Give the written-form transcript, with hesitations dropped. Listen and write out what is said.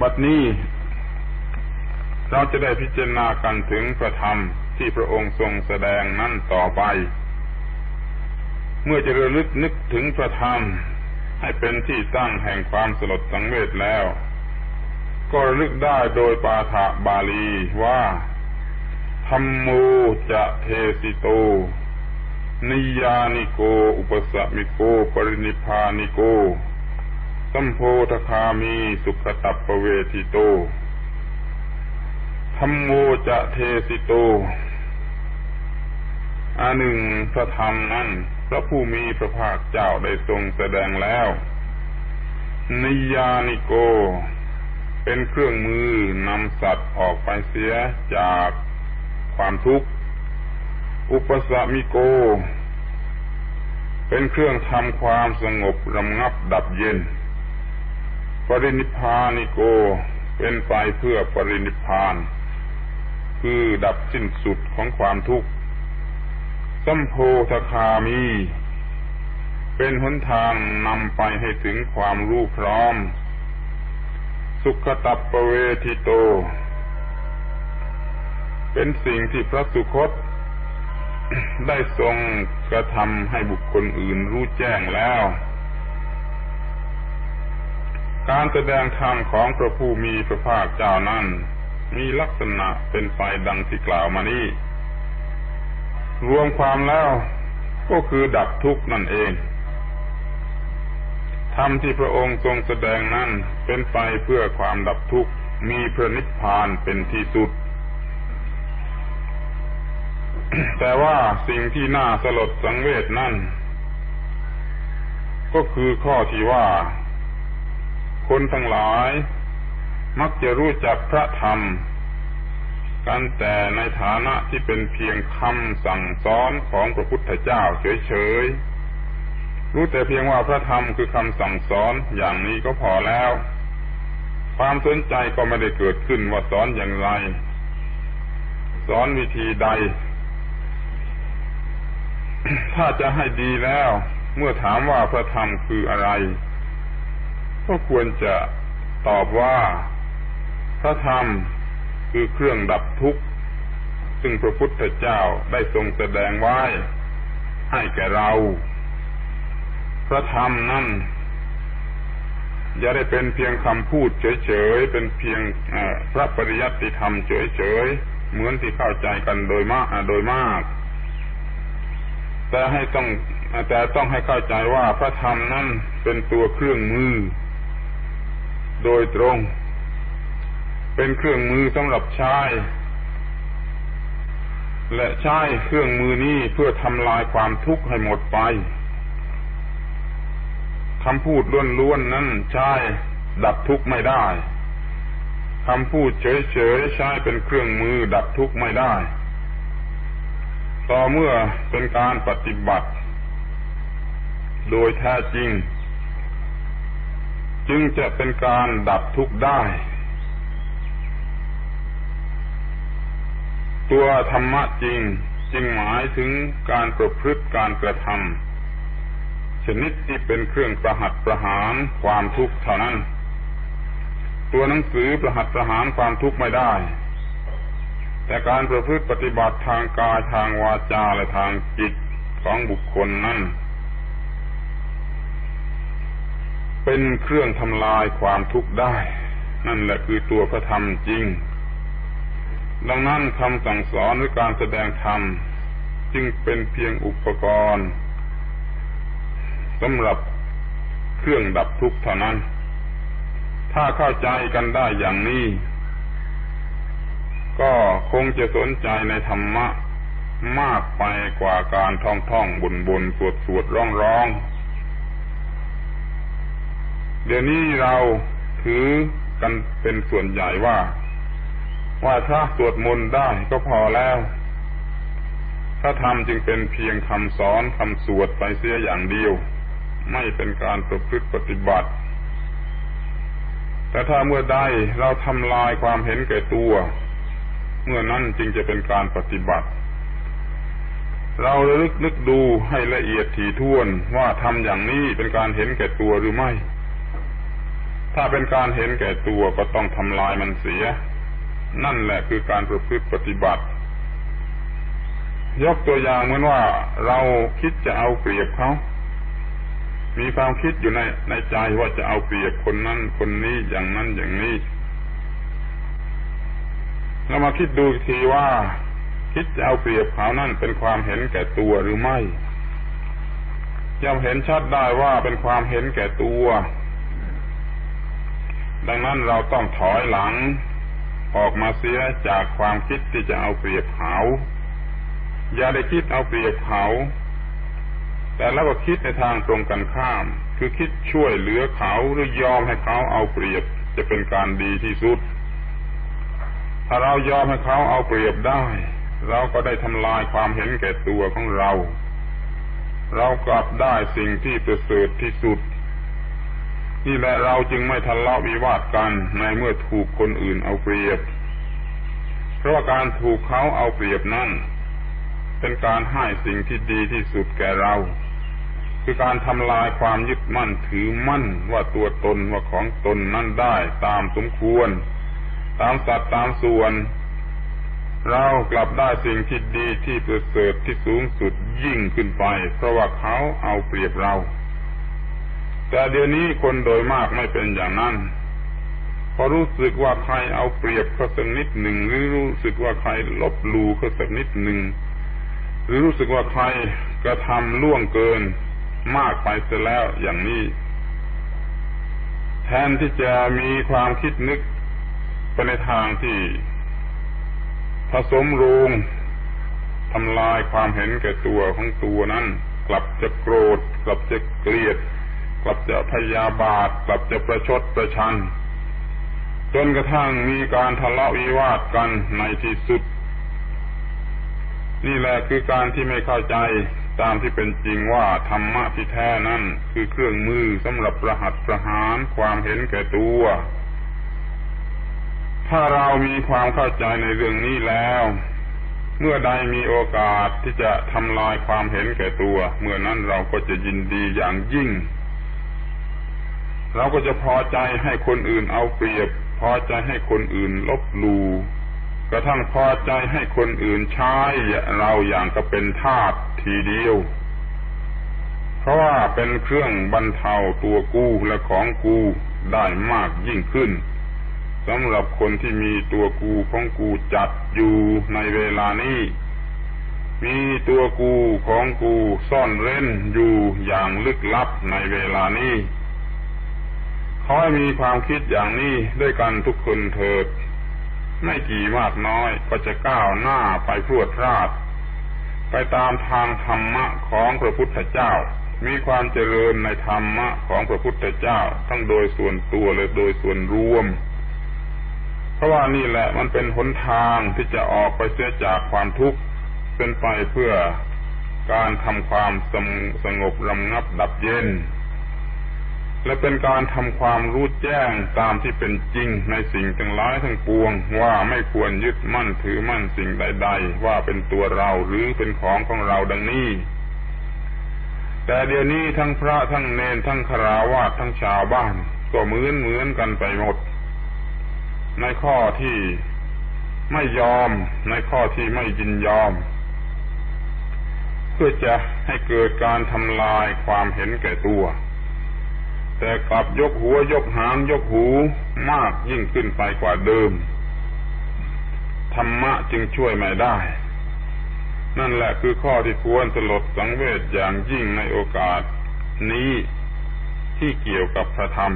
บัดนี้เราจะได้พิจารณากันถึงพระธรรมที่พระองค์ทรงแสดงนั้นต่อไปเมื่อจะระลึกนึกถึงพระธรรมให้เป็นที่ตั้งแห่งความสลดสังเวชแล้วก็ระลึกได้โดยปาฐบาลีว่าธัมโมจะเทสิโตนิยานิโกอุปสมิโกปรินิพพานิโกสัมโพธคามีสุขตัปปเวทิโตธัมโมจะเทสิโตอันหนึ่งพระธรรมนั้นพระผู้มีพระภาคเจ้าได้ทรงแสดงแล้วนิยานิโกเป็นเครื่องมือนำสัตว์ออกไปเสียจากความทุกข์อุปสมิโกเป็นเครื่องทำความสงบระงับดับเย็นปรินิพพานิโกเป็นไปเพื่อปรินิพพานคือดับสิ้นสุดของความทุกข์สัมโพธคามีเป็นหนทางนำไปให้ถึงความรู้พร้อมสุขตัปปเวทิโตเป็นสิ่งที่พระสุคตได้ทรงกระทำให้บุคคลอื่นรู้แจ้งแล้วการแสดงธรรมของพระผู้มีพระภาคเจ้านั้นมีลักษณะเป็นไปดังที่กล่าวมานี้รวมความแล้วก็คือดับทุกข์นั่นเองธรรมที่พระองค์ทรงแสดงนั้นเป็นไปเพื่อความดับทุกข์มีพระนิพพานเป็นที่สุด แต่ว่าสิ่งที่น่าสลดสังเวชนั่นก็คือข้อที่ว่าคนทั้งหลายมักจะรู้จักพระธรรมกันแต่ในฐานะที่เป็นเพียงคำสั่งสอนของพระพุทธเจ้าเฉยๆรู้แต่เพียงว่าพระธรรมคือคำสั่งสอนอย่างนี้ก็พอแล้วความสนใจก็ไม่ได้เกิดขึ้นว่าสอนอย่างไรสอนวิธีใด ถ้าจะให้ดีแล้วเมื่อถามว่าพระธรรมคืออะไรก็ควรจะตอบว่าพระธรรมคือเครื่องดับทุกข์ซึ่งพระพุทธเจ้าได้ทรงแสดงไว้ให้แก่เราพระธรรมนั้นอย่าได้เป็นเพียงคำพูดเฉยๆเป็นเพียงพระปริยัติธรรมเฉยๆเหมือนที่เข้าใจกันโดยมากแต่ต้องให้เข้าใจว่าพระธรรมนั้นเป็นตัวเครื่องมือโดยตรงเป็นเครื่องมือสำหรับใช้และใช้เครื่องมือนี้เพื่อทำลายความทุกข์ให้หมดไปคำพูดล้วนๆนั้นใช้ดับทุกข์ไม่ได้คำพูดเฉยๆใช้เป็นเครื่องมือดับทุกข์ไม่ได้ต่อเมื่อเป็นการปฏิบัติโดยแท้จริงจึงจะเป็นการดับทุกข์ได้ตัวธรรมะจริงจึงหมายถึงการประพฤติการกระทำชนิดที่เป็นเครื่องประหัตประหารความทุกข์เท่านั้นตัวหนังสือประหัตประหารความทุกข์ไม่ได้แต่การประพฤติปฏิบัติทางกายทางวาจาและทางจิตของบุคคลนั้นเป็นเครื่องทำลายความทุกข์ได้นั่นแหละคือตัวพระธรรมจริงดังนั้นคำสั่งสอนหรือการแสดงธรรมจึงเป็นเพียงอุปกรณ์สำหรับเครื่องดับทุกข์เท่านั้นถ้าเข้าใจกันได้อย่างนี้ก็คงจะสนใจในธรรมะมากไปกว่าการท่องบ่นสวดร้องเดี๋ยวนี้เราถือกันเป็นส่วนใหญ่ว่าถ้าสวดมนต์ได้ก็พอแล้วพระธรรมจึงเป็นเพียงคำสอนคำสวดไปเสียอย่างเดียวไม่เป็นการประพฤติปฏิบัติแต่ถ้าเมื่อใดเราทำลายความเห็นแก่ตัวเมื่อนั้นจึงจะเป็นการปฏิบัติเราระลึกนึกดูให้ละเอียดถี่ถ้วนว่าทำอย่างนี้เป็นการเห็นแก่ตัวหรือไม่ถ ถ้าเป็นการเห็นแก่ตัวก็ต้องทำลายมันเสียนั่นแหละคือการประพฤติปฏิบัติยกตัวอย่างเหมือนว่าเราคิดจะเอาเปรียบเขามีความคิดอยู่ในใจว่าจะเอาเปรียบคนนั้นคนนี้อย่างนั้นอย่างนี้เรามาคิดดูทีว่าคิดจะเอาเปรียบเขานั่นเป็นความเห็นแก่ตัวหรือไม่ย่อมเห็นชัดได้ว่าเป็นความเห็นแก่ตัวดังนั้นเราต้องถอยหลังออกมาเสียจากความคิดที่จะเอาเปรียบเขาอย่าได้คิดเอาเปรียบเขาแต่แล้วก็คิดในทางตรงกันข้ามคือคิดช่วยเหลือเขาหรือยอมให้เขาเอาเปรียบจะเป็นการดีที่สุดถ้าเรายอมให้เขาเอาเปรียบได้เราก็ได้ทำลายความเห็นแก่ตัวของเรากลับได้สิ่งที่ประเสริฐที่สุดนี่แหละเราจึงไม่ทะเลาะวิวาทกันในเมื่อถูกคนอื่นเอาเปรียบเพราะว่าการถูกเขาเอาเปรียบนั้นเป็นการให้สิ่งที่ดีที่สุดแก่เราคือการทำลายความยึดมั่นถือมั่นว่าตัวตนว่าของตนนั้นได้ตามสมควรตามสัดตามส่วนเรากลับได้สิ่งที่ดีที่ประเสริฐที่สูงสุดยิ่งขึ้นไปเพราะว่าเขาเอาเปรียบเราแต่เดี๋ยวนี้คนโดยมากไม่เป็นอย่างนั้นพอรู้สึกว่าใครเอาเปรียบเขาสักนิดหนึ่งหรือรู้สึกว่าใครลบหลู่เขาสักนิดหนึ่งหรือรู้สึกว่าใครกระทำล่วงเกินมากไปเสียแล้วอย่างนี้แทนที่จะมีความคิดนึกไปในทางที่ผสมรุงทำลายความเห็นแก่ตัวของตัวนั้นกลับจะโกรธกลับจะเกลียดกลับจะพยาบาทกลับจะประชดประชันจนกระทั่งมีการทะเลาะวิวาทกันในที่สุดนี่แหละคือการที่ไม่เข้าใจตามที่เป็นจริงว่าธรรมะที่แท้นั้นคือเครื่องมือสำหรับประหัตประหารความเห็นแก่ตัวถ้าเรามีความเข้าใจในเรื่องนี้แล้วเมื่อใดมีโอกาสที่จะทำลายความเห็นแก่ตัวเมื่อนั้นเราก็จะยินดีอย่างยิ่งเราก็จะพอใจให้คนอื่นเอาเปรียบพอใจให้คนอื่นลบหลู่กระทั่งพอใจให้คนอื่นใช้เราอย่างก็เป็นทาสทีเดียวเพราะว่าเป็นเครื่องบรรเทาตัวกู้และของกู้ได้มากยิ่งขึ้นสำหรับคนที่มีตัวกูของกูจัดอยู่ในเวลานี้มีตัวกูของกูซ่อนเร้นอยู่อย่างลึกลับในเวลานี้ขอให้มีความคิดอย่างนี้ด้วยกันทุกคนเถิดไม่กี่มากน้อยก็จะก้าวหน้าไปพรวดพราดไปตามทางธรรมะของพระพุทธเจ้ามีความเจริญในธรรมะของพระพุทธเจ้าทั้งโดยส่วนตัวและโดยส่วนรวมเพราะว่านี่แหละมันเป็นหนทางที่จะออกไปเสียจากความทุกข์เป็นไปเพื่อการทำความสงบระงับดับเย็นและเป็นการทำความรู้แจ้งตามที่เป็นจริงในสิ่งทั้งหลายทั้งปวงว่าไม่ควรยึดมั่นถือมั่นสิ่งใดๆว่าเป็นตัวเราหรือเป็นของเราดังนี้แต่เดี๋ยวนี้ทั้งพระทั้งเณรทั้งฆราวาสทั้งชาวบ้านก็เหมือนกันไปหมดในข้อที่ไม่ยอมในข้อที่ไม่ยินยอมเพื่อจะให้เกิดการทำลายความเห็นแก่ตัวแต่กลับยกหัวยกหางยกหูมากยิ่งขึ้นไปกว่าเดิมธรรมะจึงช่วยไม่ได้นั่นแหละคือข้อที่ควรสลดสังเวชอย่างยิ่งในโอกาสนี้ที่เกี่ยวกับพระธรรม